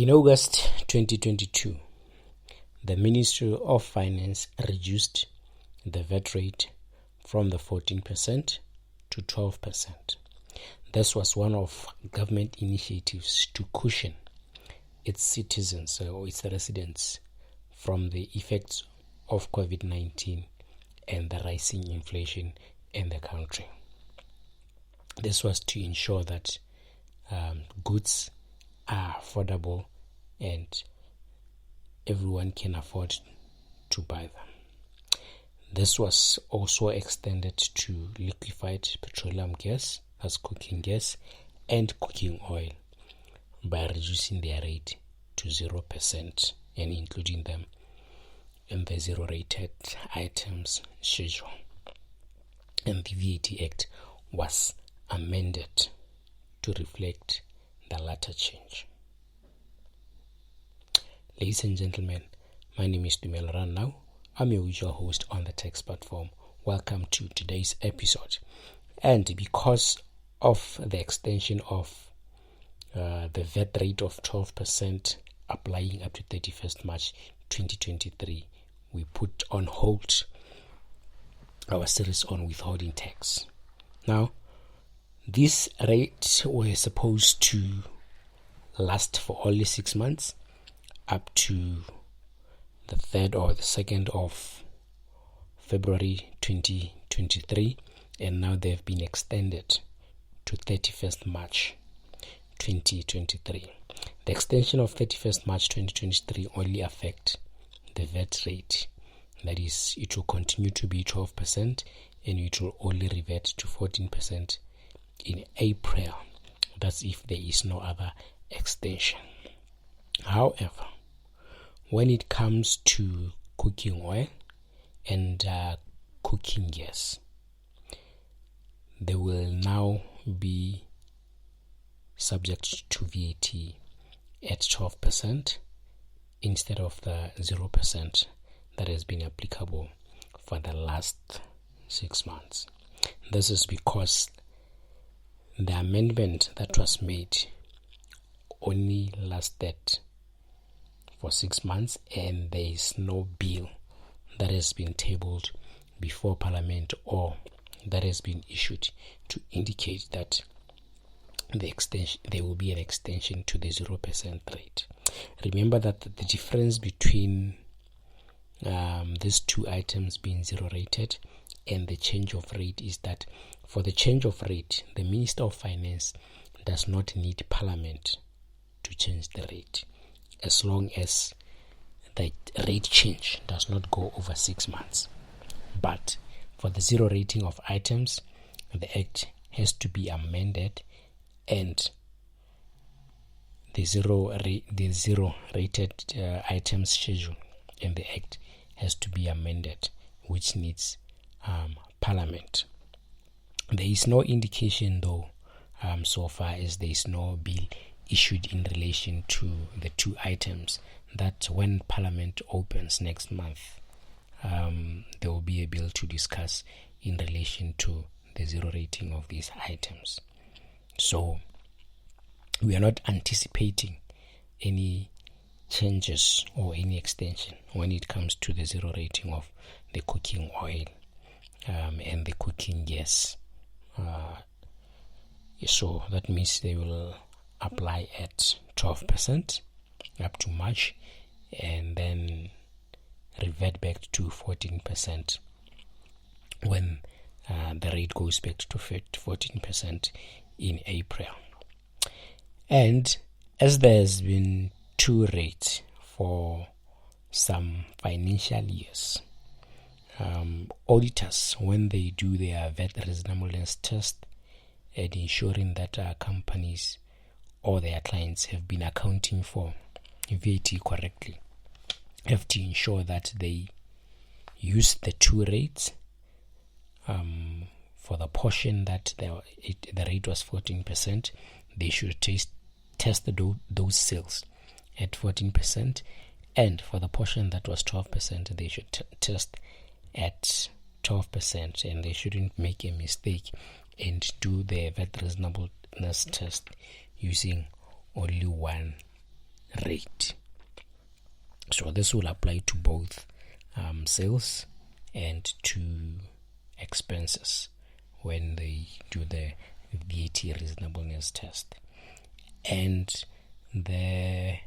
In August 2022, the Ministry of Finance reduced the VAT rate from the 14% to 12%. This was one of government initiatives to cushion its citizens or its residents from the effects of COVID-19 and the rising inflation in the country. This was to ensure that goods are affordable and everyone can afford to buy them. This was also extended to liquefied petroleum gas as cooking gas and cooking oil by reducing their rate to 0% and including them in the zero-rated items schedule. And the VAT Act was amended to reflect the latter change. Ladies and gentlemen, my name is Dumelo Ranau. I'm your usual host on the text platform. Welcome to today's episode. And because of the extension of the VAT rate of 12% applying up to 31st March 2023, we put on hold our series on withholding tax. Now, these rates were supposed to last for only 6 months up to the 3rd or the 2nd of February 2023, and now they've been extended to 31st March 2023. The extension of 31st March 2023 only affect the VAT rate. That is, it will continue to be 12% and it will only revert to 14% in April. That's if there is no other extension. However, when it comes to cooking oil and cooking gas, they will now be subject to VAT at 12% instead of the 0% that has been applicable for the last 6 months. This is because the amendment that was made only lasted for 6 months, and there is no bill that has been tabled before Parliament or that has been issued to indicate that there will be an extension to the 0% rate. Remember that the difference between these two items being zero rated and the change of rate is that for the change of rate, the Minister of Finance does not need Parliament to change the rate, as long as the rate change does not go over 6 months. But for the zero rating of items, the Act has to be amended, and the zero rated items schedule in the Act has to be amended, which needs Parliament. There is no indication though, so far as there is no bill issued in relation to the two items, that when Parliament opens next month, there will be a bill to discuss in relation to the zero rating of these items. So we are not anticipating any changes or any extension when it comes to the zero rating of the cooking oil and the cooking gas. So that means they will apply at 12% up to March and then revert back to 14% when the rate goes back to 14% in April. And as there has been two rates for some financial years, auditors, when they do their VAT reasonableness test and ensuring that companies or their clients have been accounting for VAT correctly, have to ensure that they use the two rates. For the portion that the rate was 14%, they should test those sales at 14%, and for the portion that was 12%, they should test at 12%, and they shouldn't make a mistake and do the VAT reasonableness test using only one rate. So this will apply to both sales and to expenses when they do the VAT reasonableness test. And the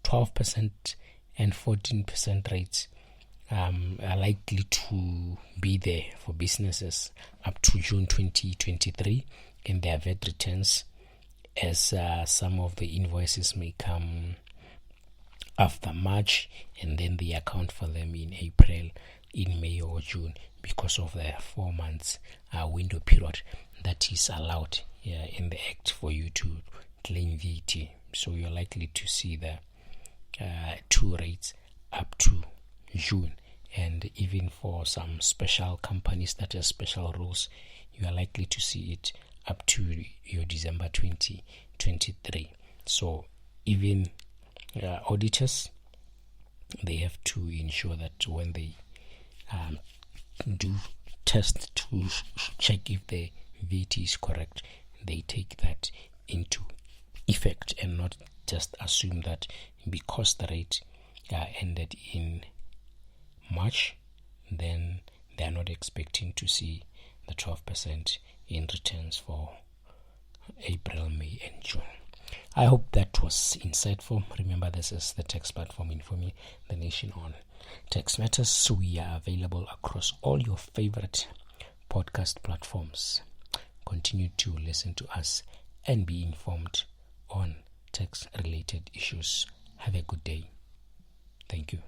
12% and 14% rates are likely to be there for businesses up to June 2023 in their VAT returns, as some of the invoices may come after March, and then they account for them in April, in May or June, because of the 4 months window period that is allowed in the Act for you to claim VAT. So you're likely to see the two rates up to June, and even for some special companies that have special rules, you are likely to see it up to your December 2023. So even auditors, they have to ensure that when they do test to check if the VAT is correct, they take that into effect and not just assume that because the rate ended in March, then they are not expecting to see the 12% in returns for April, May and June. I hope that was insightful. Remember, this is the Tax Platform, informing the nation on tax matters. We are available across all your favorite podcast platforms. Continue to listen to us and be informed on tax related issues. Have a good day. Thank you.